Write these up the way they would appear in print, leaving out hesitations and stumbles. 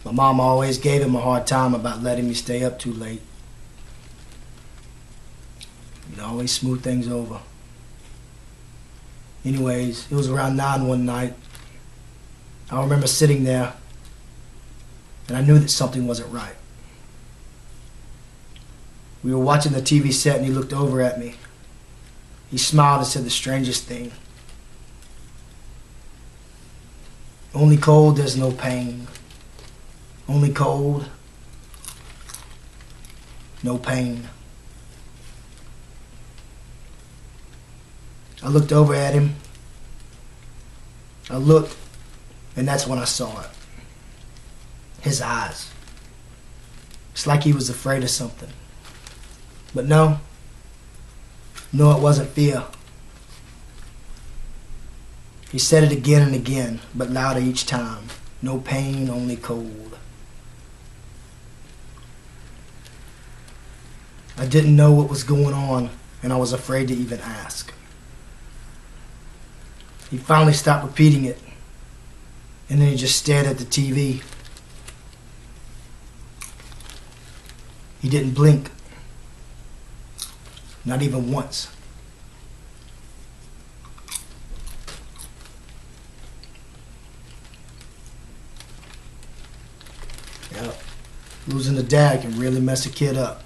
My mom always gave him a hard time about letting me stay up too late. He'd always smooth things over. Anyways, it was around 9 one night. I remember sitting there, and I knew that something wasn't right. We were watching the TV set, and he looked over at me. He smiled and said the strangest thing. Only cold, there's no pain. Only cold, no pain. I looked over at him. I looked, and that's when I saw it. His eyes. It's like he was afraid of something. But no, it wasn't fear. He said it again and again, but louder each time. No pain, only cold. I didn't know what was going on, and I was afraid to even ask. He finally stopped repeating it, and then he just stared at the TV. He didn't blink. Not even once. Yep. Losing a dad can really mess a kid up.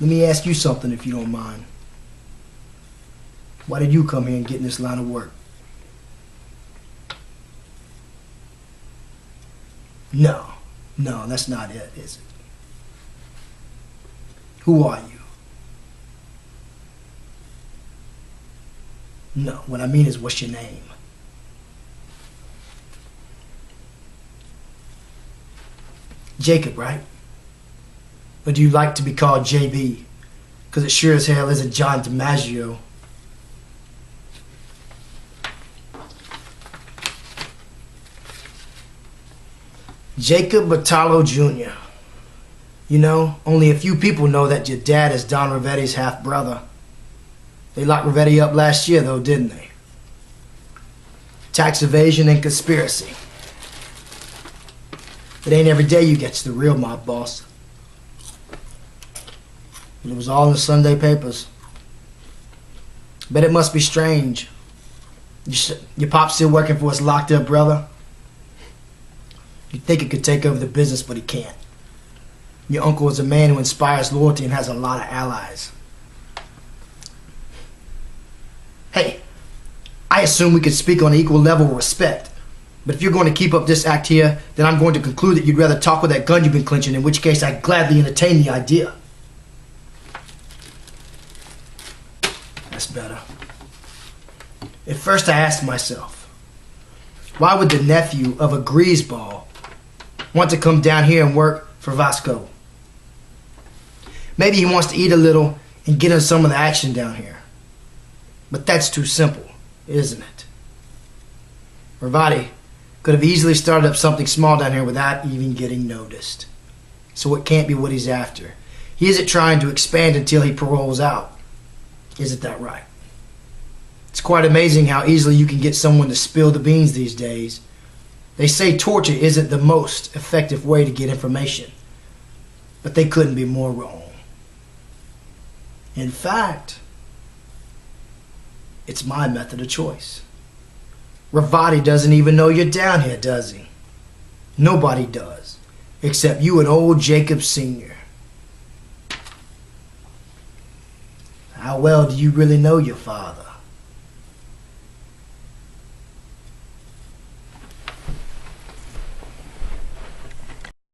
Let me ask you something if you don't mind. Why did you come here and get in this line of work? No, that's not it, is it? Who are you? No, what I mean is, what's your name? Jacob, right? Or do you like to be called JB? Because it sure as hell isn't John DiMaggio. Jacob Batallo Jr. You know, only a few people know that your dad is Don Rivetti's half-brother. They locked Rivetti up last year, though, didn't they? Tax evasion and conspiracy. It ain't every day you get to the real mob boss. But it was all in the Sunday papers. Bet it must be strange. Your pop's still working for his locked up brother? You'd think he could take over the business, but he can't. Your uncle is a man who inspires loyalty and has a lot of allies. Hey, I assume we could speak on an equal level of respect. But if you're going to keep up this act here, then I'm going to conclude that you'd rather talk with that gun you've been clenching, in which case I'd gladly entertain the idea. That's better. At first I asked myself, why would the nephew of a greaseball want to come down here and work for Vasco? Maybe he wants to eat a little and get in some of the action down here. But that's too simple, isn't it? Ravati could have easily started up something small down here without even getting noticed. So it can't be what he's after. He isn't trying to expand until he paroles out. Isn't that right? It's quite amazing how easily you can get someone to spill the beans these days. They say torture isn't the most effective way to get information, but they couldn't be more wrong. In fact, it's my method of choice. Ravati doesn't even know you're down here, does he? Nobody does, except you and old Jacob Sr. How well do you really know your father?